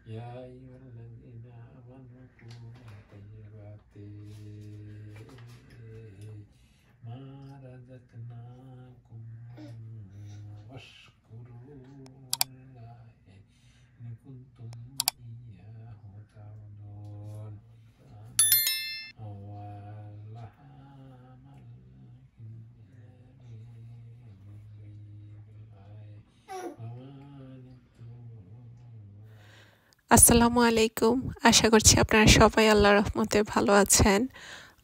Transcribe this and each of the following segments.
يا أيها الذين آمنوا كلوا من طيبات ما رزقناكم واشكروا لله إن كنتم إياه تعبدون আসসালামু আলাইকুম। আশা করছি আপনারা সবাই আল্লাহর রহমতে ভালো আছেন।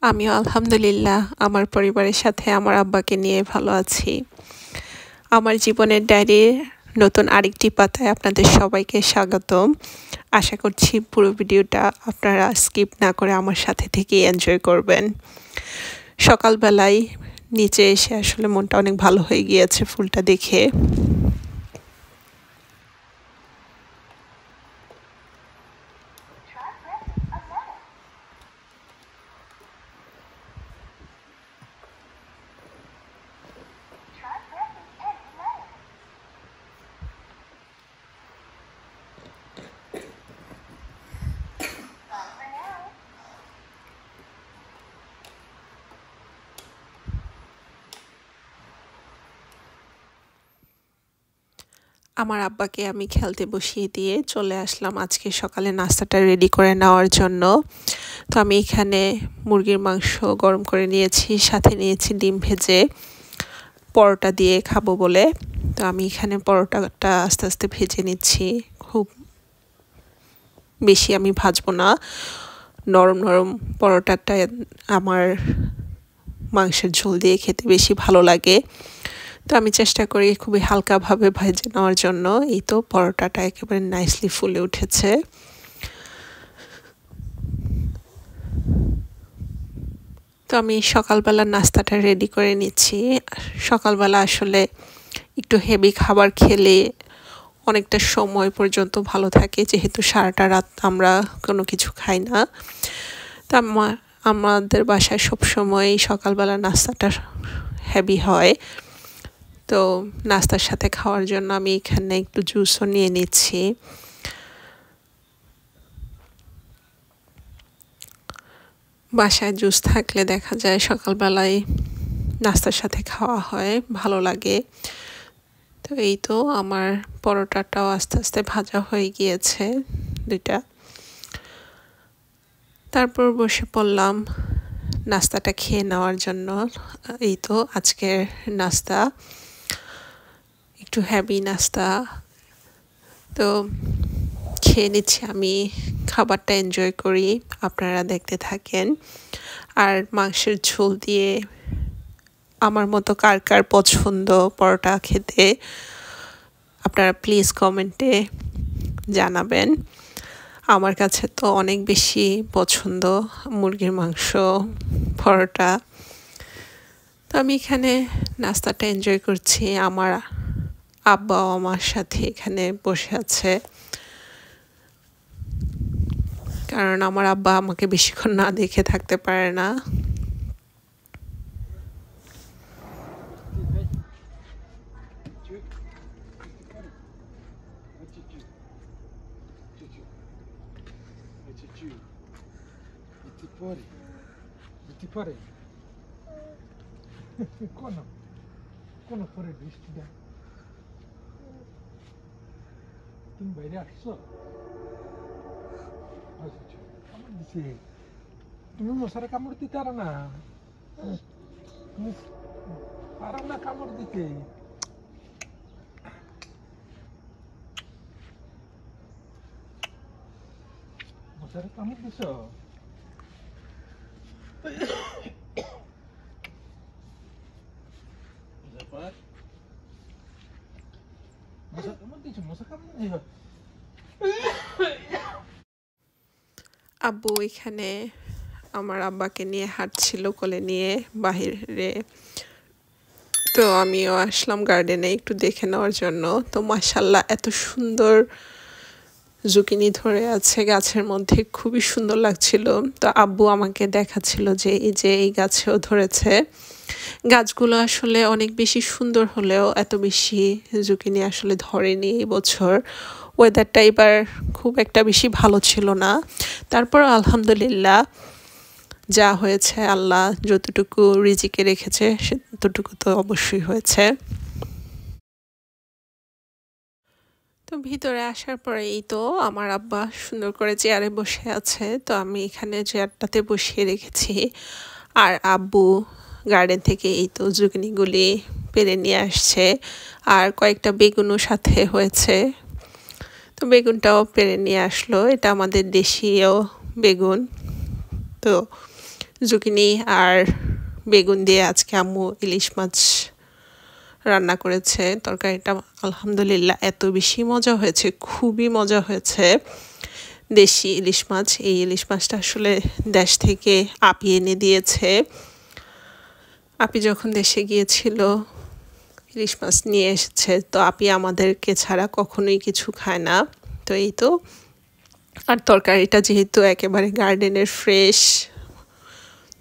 আমিও আলহামদুলিল্লাহ আমার পরিবারের সাথে আমার আব্বাকে নিয়ে ভালো আছি। আমার জীবনের ডায়েরির নতুন আরেকটি পাতায় আপনাদের সবাইকে স্বাগতম। আশা করছি পুরো ভিডিওটা আপনারা স্কিপ না করে আমার সাথে থেকে এনজয় করবেন। সকালবেলায় নিচে এসে আসলে মনটা অনেক ভালো হয়ে গিয়েছে ফুলটা দেখে। আমার আব্বাকে আমি খেলতে বসিয়ে দিয়ে চলে আসলাম আজকে সকালে নাস্তাটা রেডি করে নেওয়ার জন্য। তো আমি এখানে মুরগির মাংস গরম করে নিয়েছি, সাথে নিয়েছি ডিম ভেজে পরোটা দিয়ে খাবো বলে। তো আমি এখানে পরোটাটা আস্তে আস্তে ভেজে নিচ্ছি, খুব বেশি আমি ভাজবো না, নরম নরম পরোটাটা আমার মাংসের ঝোল দিয়ে খেতে বেশি ভালো লাগে। তো আমি চেষ্টা করি খুবই হালকাভাবে ভেজে নেওয়ার জন্য। এই তো পরোটাটা একেবারে নাইসলি ফুলে উঠেছে। তো আমি সকালবেলা নাস্তাটা রেডি করে নিচ্ছি। সকালবেলা আসলে একটু হেভি খাবার খেলে অনেকটা সময় পর্যন্ত ভালো থাকে, যেহেতু সারাটা রাত আমরা কোনো কিছু খাই না। তো আমাদের বাসায় সবসময় সকালবেলা নাস্তাটা হেভি হয়। তো নাস্তার সাথে খাওয়ার জন্য আমি এখানে একটু জুসও নিয়ে নিচ্ছি। বাসায় জুস থাকলে দেখা যায় সকালবেলায় নাস্তার সাথে খাওয়া হয়, ভালো লাগে। তো এই তো আমার পরোটাটাও আস্তে আস্তে ভাজা হয়ে গিয়েছে দুইটা। তারপর বসে পড়লাম নাস্তাটা খেয়ে নেওয়ার জন্য। এই তো আজকের নাস্তা একটু হেভি নাস্তা। তো খেয়ে নিচ্ছি, আমি খাবারটা এনজয় করি, আপনারা দেখতে থাকেন। আর মাংসের ঝোল দিয়ে আমার মতো কার কার পছন্দ পরোটা খেতে, আপনারা প্লিজ কমেন্টে জানাবেন। আমার কাছে তো অনেক বেশি পছন্দ মুরগির মাংস পরোটা। তো আমি এখানে নাস্তাটা এনজয় করছি, আমার আব্বাও আমার সাথে এখানে বসে আছে, কারণ আমার আব্বা আমাকে বেশিক্ষণ না দেখে থাকতে পারে না। কোনো পরে বৃষ্টি দেয়, তুমি বাইরে আসছো, কামড় দিছে, তুমি মশারে কামড় দিতে পারো না, তুমি পারো না কামড় দিতে। মশারে কামড় দিছ, আব্বু এখানে আমার আব্বাকে নিয়ে হাঁটছিল কোলে নিয়ে বাহিরে। তো আমিও আসলাম গার্ডেনে একটু দেখে নেওয়ার জন্য। তো মাশাআল্লাহ এত সুন্দর জুকিনি ধরে আছে গাছের মধ্যে, খুবই সুন্দর লাগছিল। তো আব্বু আমাকে দেখাচ্ছিল যে এই যে এই গাছেও ধরেছে। গাছগুলো আসলে অনেক বেশি সুন্দর হলেও এত বেশি জুকিনি আসলে ধরেনি এই বছর। ওয়েদারটা এবার খুব একটা বেশি ভালো ছিল না, তারপর আলহামদুলিল্লাহ যা হয়েছে আল্লাহ যতটুকু রিজিকে রেখেছে ততটুকু তো অবশ্যই হয়েছে। তো ভিতরে আসার পরে এই তো আমার আব্বা সুন্দর করে চেয়ারে বসে আছে, তো আমি এখানে চেয়ারটাতে বসিয়ে রেখেছি। আর আব্বু গার্ডেন থেকে এই তো জুগনিগুলি পেরে নিয়ে আসছে, আর কয়েকটা বেগুনও সাথে হয়েছে, তো বেগুনটাও পেরে নিয়ে আসলো। এটা আমাদের দেশীয় বেগুন। তো জুগনি আর বেগুন দিয়ে আজকে আম্মু ইলিশ মাছ রান্না করেছে। তরকারিটা আলহামদুলিল্লাহ এত বেশি মজা হয়েছে, খুবই মজা হয়েছে। দেশি ইলিশ মাছ, এই ইলিশ মাছটা আসলে দেশ থেকে আপি এনে দিয়েছে। আপি যখন দেশে গিয়েছিল ইলিশ মাছ নিয়ে এসেছে, তো আপি আমাদেরকে ছাড়া কখনোই কিছু খায় না। তো এই তো, আর তরকারিটা যেহেতু একেবারে গার্ডেনের ফ্রেশ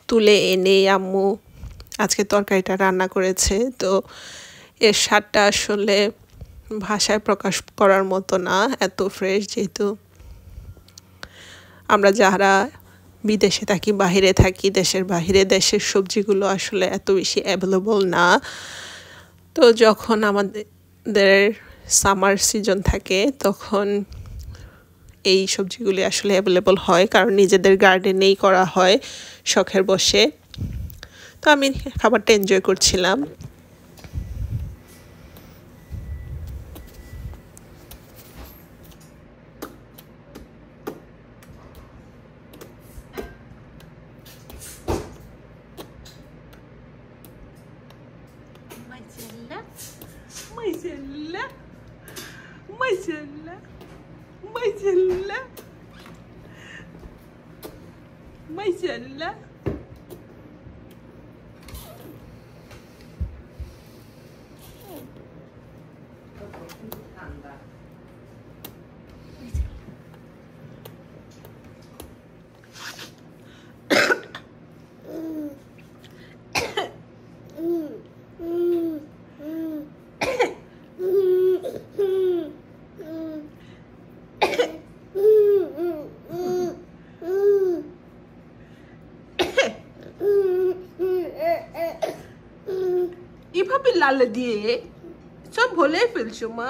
তুলে এনে আম্মু আজকে তরকারিটা রান্না করেছে, তো এর স্বাদটা আসলে ভাষায় প্রকাশ করার মতো না, এত ফ্রেশ। যেহেতু আমরা যারা বিদেশে থাকি, বাহিরে থাকি, দেশের বাহিরে, দেশের সবজিগুলো আসলে এত বেশি অ্যাভেলেবল না। তো যখন আমাদের সামার সিজন থাকে তখন এই সবজিগুলি আসলে অ্যাভেলেবল হয়, কারণ নিজেদের গার্ডেনেই করা হয় শখের বসে। তো আমি খাবারটা এনজয় করছিলাম। Maşallah, maşallah, maşallah, maşallah. এভাবে লালা দিয়ে সব ভুলে ফেলছো মা,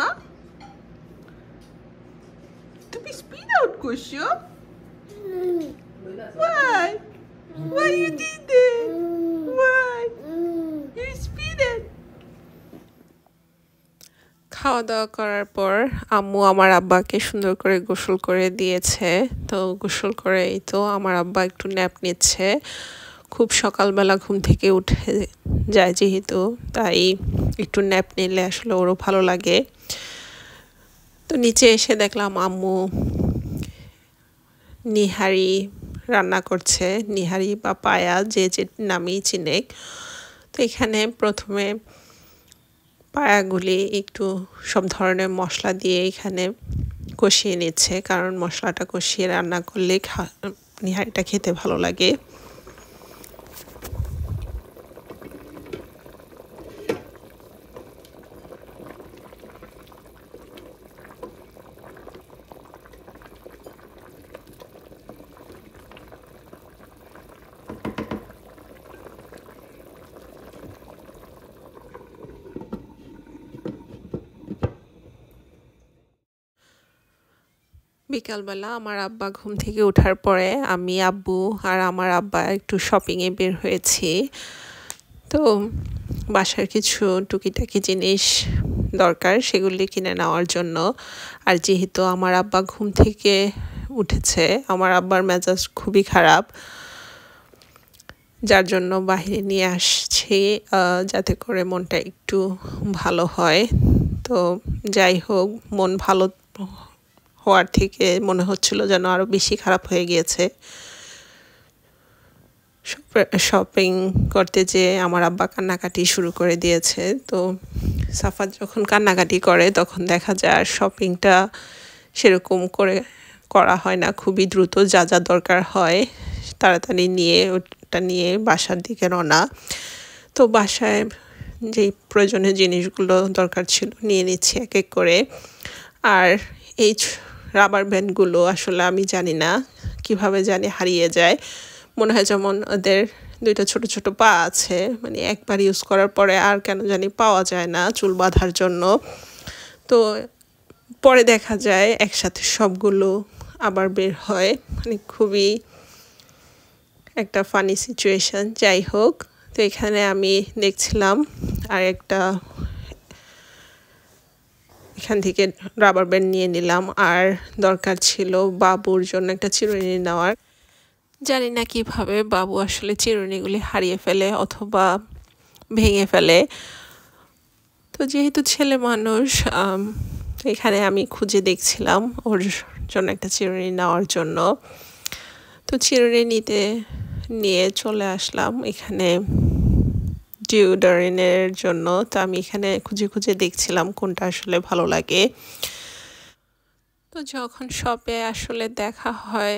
তুমি স্পিড আউট করছো। Why? Why you did that? Why? You speeded. খাওয়া দাওয়া করার পর আম্মু আমার আব্বাকে সুন্দর করে গোসল করে দিয়েছে। তো গোসল করে এই তো আমার আব্বা একটু ন্যাপ নিচ্ছে। খুব সকালবেলা ঘুম থেকে উঠে যায় যেহেতু, তাই একটু ন্যাপ নিলে আসলে ওরও ভালো লাগে। তো নিচে এসে দেখলাম আম্মু নিহারি রান্না করছে, নিহারি বা পায়া যে যে নামেই চিনেক। তো এখানে প্রথমে পায়াগুলি একটু সব ধরনের মশলা দিয়ে এখানে কষিয়ে নিচ্ছে, কারণ মশলাটা কষিয়ে রান্না করলে নিহারিটা খেতে ভালো লাগে। বিকালবেলা আমার আব্বা ঘুম থেকে ওঠার পরে আমি, আব্বু আর আমার আব্বা একটু শপিংয়ে বের হয়েছি। তো বাসার কিছু টুকিটাকি জিনিস দরকার সেগুলি কিনে নেওয়ার জন্য। আর যেহেতু আমার আব্বা ঘুম থেকে উঠেছে, আমার আব্বার মেজাজ খুবই খারাপ, যার জন্য বাইরে নিয়ে আসছি যাতে করে মনটা একটু ভালো হয়। তো যাই হোক, মন ভালো হওয়ার থেকে মনে হচ্ছিল যেন আরও বেশি খারাপ হয়ে গিয়েছে। শপিং করতে যেয়ে আমার আব্বা কান্নাকাটি শুরু করে দিয়েছে। তো সাফাত যখন কান্নাকাটি করে তখন দেখা যায় আর শপিংটা সেরকম করে করা হয় না, খুবই দ্রুত যা যা দরকার হয় তাড়াতাড়ি নিয়ে ওটা নিয়ে বাসার দিকে রওনা। তো বাসায় যেই প্রয়োজনীয় জিনিসগুলো দরকার ছিল নিয়ে নিচ্ছি এক এক করে। আর এই রাবার ব্যান্ডগুলো আসলে আমি জানি না কিভাবে জানি হারিয়ে যায়, মনে হয় যেমন ওদের দুইটা ছোট ছোট পা আছে, মানে একবার ইউজ করার পরে আর কেন জানি পাওয়া যায় না চুল বাঁধার জন্য। তো পরে দেখা যায় একসাথে সবগুলো আবার বের হয়, মানে খুবই একটা ফানি সিচুয়েশন। যাই হোক, তো এখানে আমি দেখছিলাম আর একটা এখান থেকে রাবার ব্যান্ড নিয়ে নিলাম, আর দরকার ছিল বাবুর জন্য একটা চিরুনি নেওয়ার। জানি না কিভাবে বাবু আসলে চিরুনিগুলি হারিয়ে ফেলে অথবা ভেঙে ফেলে। তো যেহেতু ছেলে মানুষ, এখানে আমি খুঁজে দেখছিলাম ওর জন্য একটা চিরুনি নেওয়ার জন্য। তো চিরুনি নিয়ে চলে আসলাম এখানে ডিওডোরেন্টের জন্য। তো আমি এখানে খুঁজে খুঁজে দেখছিলাম কোনটা আসলে ভালো লাগে। তো যখন শপে আসলে দেখা হয়,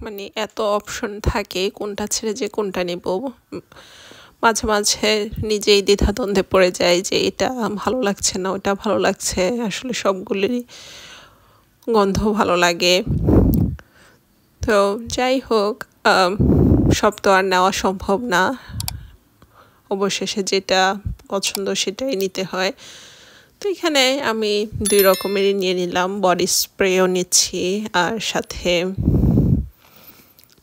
মানে এত অপশন থাকে কোনটা ছেড়ে যে কোনটা নেব, মাঝে মাঝে নিজেই দ্বিধাদ্বন্দ্বে পড়ে যায় যে এটা ভালো লাগছে না ওটা ভালো লাগছে। আসলে সবগুলোরই গন্ধ ভালো লাগে। তো যাই হোক, সব তো আর নেওয়া সম্ভব না, অবশেষে যেটা পছন্দ সেটাই নিতে হয়। তো এখানে আমি 2 রকমেরই নিয়ে নিলাম, বডি স্প্রেও নিচ্ছি আর সাথে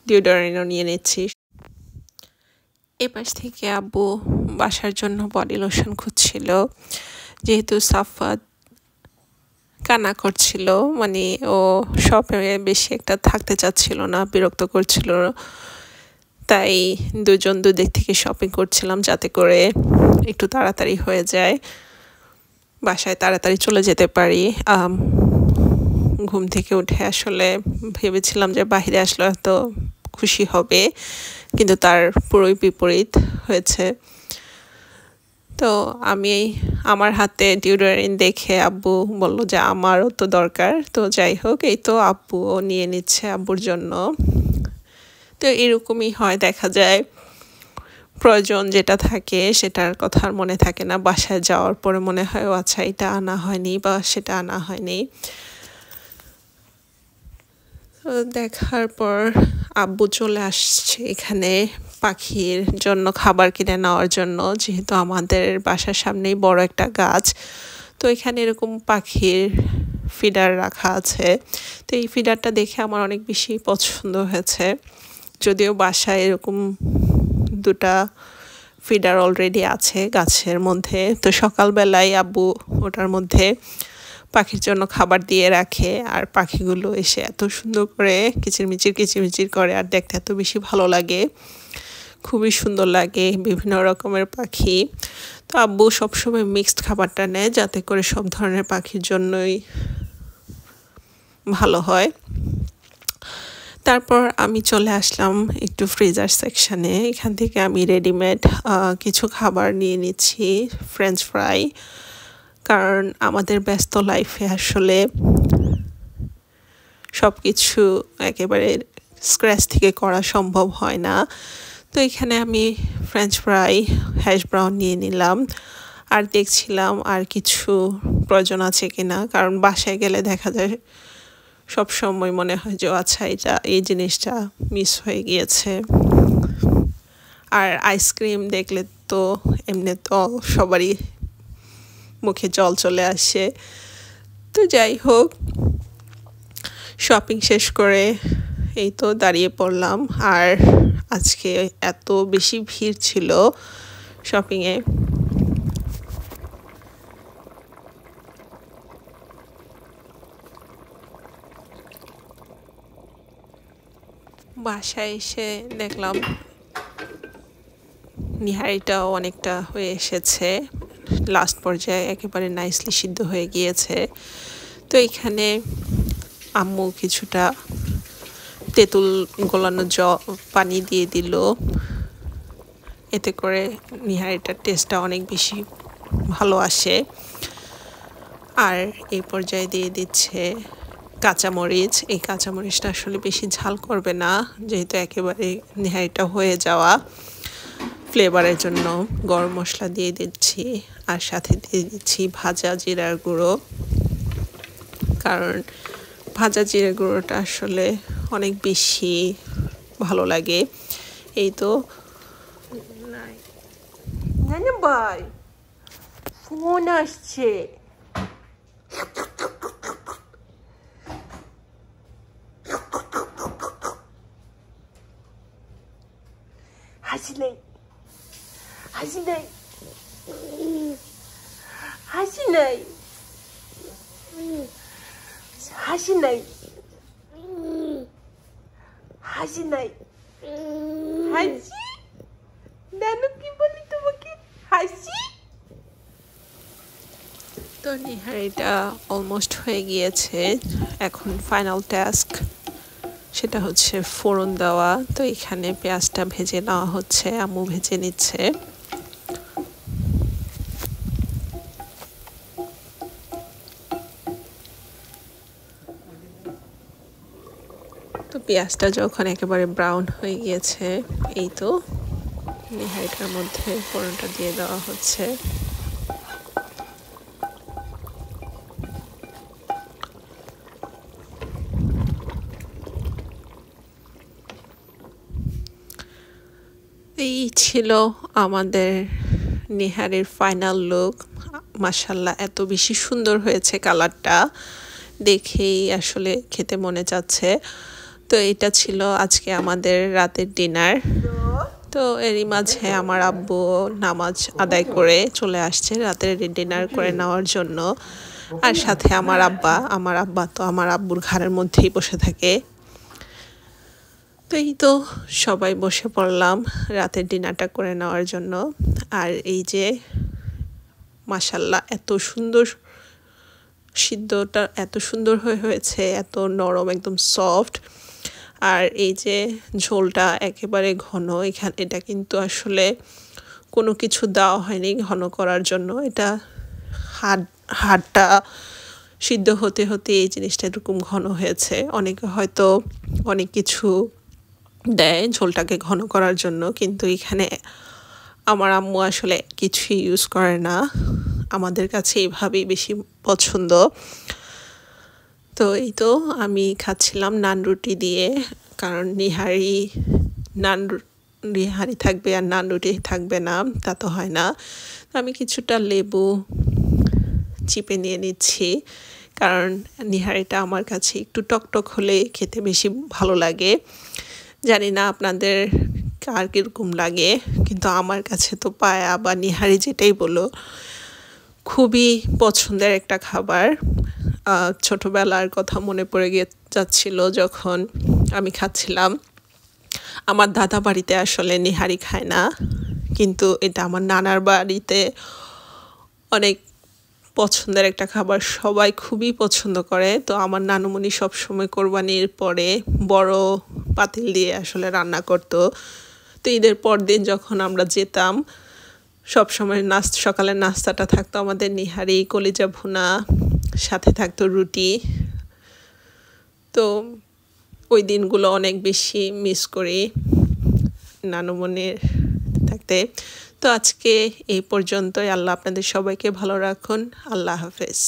ডিওডোরেন্টও নিয়ে নিচ্ছি। এপাশ থেকে আব্বু বাসার জন্য বডি লোশন খুঁজছিল, যেহেতু সাফাত কান্না করছিল, মানে ও শপে বেশি একটা থাকতে চাচ্ছিল না, বিরক্ত করছিল। তাই দুজন দুদিক থেকে শপিং করছিলাম যাতে করে একটু তাড়াতাড়ি হয়ে যায়, বাসায় তাড়াতাড়ি চলে যেতে পারি। ঘুম থেকে উঠে আসলে ভেবেছিলাম যে বাইরে আসলে হয়তো খুশি হবে, কিন্তু তার পুরোই বিপরীত হয়েছে। তো আমি আমার হাতে ডিওডোরেন্ট দেখে আব্বু বলল যে আমারও তো দরকার। তো যাই হোক, এই তো আব্বুও নিয়ে নিচ্ছে আব্বুর জন্য। তো এরকমই হয়, দেখা যায় প্রয়োজন যেটা থাকে সেটার কথা আর মনে থাকে না, বাসায় যাওয়ার পরে মনে হয় ও আচ্ছা এটা আনা হয়নি বা সেটা আনা হয়নি। তো দেখার পর আব্বু চলে আসছে এখানে পাখির জন্য খাবার কিনে নেওয়ার জন্য, যেহেতু আমাদের বাসার সামনেই বড় একটা গাছ। তো এখানে এরকম পাখির ফিডার রাখা আছে। তো এই ফিডারটা দেখে আমার অনেক বেশি পছন্দ হয়েছে, যদিও বাসায় এরকম 2টা ফিডার অলরেডি আছে গাছের মধ্যে। তো সকালবেলায় আব্বু ওটার মধ্যে পাখির জন্য খাবার দিয়ে রাখে, আর পাখিগুলো এসে এত সুন্দর করে কিচিরমিচির করে, আর দেখতে এত বেশি ভালো লাগে, খুবই সুন্দর লাগে, বিভিন্ন রকমের পাখি। তো আব্বু সবসময় মিক্সড খাবারটা নেয় যাতে করে সব ধরনের পাখির জন্যই ভালো হয়। তারপর আমি চলে আসলাম একটু ফ্রিজার সেকশানে। এখান থেকে আমি রেডিমেড কিছু খাবার নিয়ে নিচ্ছি, ফ্রেঞ্চ ফ্রাই, কারণ আমাদের ব্যস্ত লাইফে আসলে সব কিছু একেবারে স্ক্র্যাচ থেকে করা সম্ভব হয় না। তো এখানে আমি ফ্রেঞ্চ ফ্রাই, হ্যাশ ব্রাউন নিয়ে নিলাম, আর দেখছিলাম আর কিছু প্রয়োজন আছে কিনা, কারণ বাসায় গেলে দেখা যায় সব সময় মনে হয় যে আচ্ছা এই জিনিসটা মিস হয়ে গিয়েছে। আর আইসক্রিম দেখলে তো এমনি তো সবারই মুখে জল চলে আসে। তো যাই হোক, শপিং শেষ করে এই তো দাঁড়িয়ে পড়লাম, আর আজকে এত বেশি ভিড় ছিল শপিংয়ে। বাসায় এসে দেখলাম নিহারিটাও অনেকটা হয়ে এসেছে, লাস্ট পর্যায়ে একেবারে নাইসলি সিদ্ধ হয়ে গিয়েছে। তো এখানে আম্মু কিছুটা তেঁতুল গলানো পানি দিয়ে দিল, এতে করে নিহারিটার টেস্টটা অনেক বেশি ভালো আসে। আর এই পর্যায়ে দিয়ে দিচ্ছে কাঁচামরিচ, এই কাঁচামরিচটা আসলে বেশি ঝাল করবে না, যেহেতু একেবারে নেহারিটা হয়ে যাওয়া। ফ্লেভারের জন্য গরম মশলা দিয়ে দিচ্ছি, আর সাথে দিয়ে দিচ্ছি ভাজা জিরার গুঁড়ো, কারণ ভাজা জিরার গুঁড়োটা আসলে অনেক বেশি ভালো লাগে। এই তো নানা ভাই ফোন আসছে, হাসি নেই, হাসি নেই, হাসি নেই, হাসি নেই, হাসি নাই, হাসি। নানু কি বলি তোমাকে, হাসি। তো নিহারিটা অলমোস্ট হয়ে গিয়েছে, এখন ফাইনাল টাস্ক, সেটা হচ্ছে ফোড়ন দেওয়া। তো এখানে পেঁয়াজটা ভেজে নেওয়া হচ্ছে, আম্মু ভেজে নিচ্ছে। তো পেঁয়াজটা যখন একেবারে ব্রাউন হয়ে গিয়েছে, এই তো নিহারিটার মধ্যে ফোড়নটা দিয়ে দেওয়া হচ্ছে। এই ছিল আমাদের নিহারির ফাইনাল লুক। মাশাআল্লাহ, এত বেশি সুন্দর হয়েছে, কালারটা দেখেই আসলে খেতে মনে চাচ্ছে। তো এটা ছিল আজকে আমাদের রাতের ডিনার। তো এরই মাঝে আমার আব্বু নামাজ আদায় করে চলে আসছে রাতের ডিনার করে নেওয়ার জন্য, আর সাথে আমার আব্বা তো আমার আব্বুর ঘাড়ের মধ্যেই বসে থাকে। তো এই তো সবাই বসে পড়লাম রাতের ডিনারটা করে নেওয়ার জন্য। আর এই যে মাশাআল্লাহ, এত সুন্দর সিদ্ধটা, এত সুন্দর হয়েছে, এত নরম, একদম সফট। আর এই যে ঝোলটা একেবারে ঘন, এটা কিন্তু আসলে কোনো কিছু দেওয়া হয়নি ঘন করার জন্য। এটা হাড়টা সিদ্ধ হতে হতে এই জিনিসটা এরকম ঘন হয়েছে। অনেকে হয়তো অনেক কিছু দেয় ঝোলটাকে ঘন করার জন্য, কিন্তু এখানে আমার আম্মু আসলে কিছুই ইউজ করে না, আমাদের কাছে এইভাবেই বেশি পছন্দ। তো এই তো আমি খাচ্ছিলাম নান রুটি দিয়ে, কারণ নিহারি থাকবে আর নান রুটি থাকবে না, তা তো হয় না। আমি কিছুটা লেবু চিপে নিয়ে নিচ্ছি, কারণ নিহারিটা আমার কাছে একটু টকটক হলে খেতে বেশি ভালো লাগে। জানি না আপনাদের কার কীরকম লাগে, কিন্তু আমার কাছে তো পায়া বা নিহারি যেটাই বলো খুবই পছন্দের একটা খাবার। ছোটবেলার কথা মনে পড়ে যাচ্ছিল যখন আমি খাচ্ছিলাম। আমার দাদা বাড়িতে আসলে নিহারি খায় না, কিন্তু এটা আমার নানার বাড়িতে অনেক পছন্দের একটা খাবার, সবাই খুবই পছন্দ করে। তো আমার নানুমণি সবসময় কোরবানির পরে বড় পাতিল দিয়ে আসলে রান্না করতো। তো ঈদের পর দিন যখন আমরা যেতাম, সবসময় সকালের নাস্তাটা থাকতো আমাদের নিহারি, কলিজা ভুনা, সাথে থাকতো রুটি। তো ওই দিনগুলো অনেক বেশি মিস করি নানুমণির থাকতে। তো আজকে এই পর্যন্তই। আল্লাহ আপনাদের সবাইকে ভালো রাখুন। আল্লাহ হাফেজ।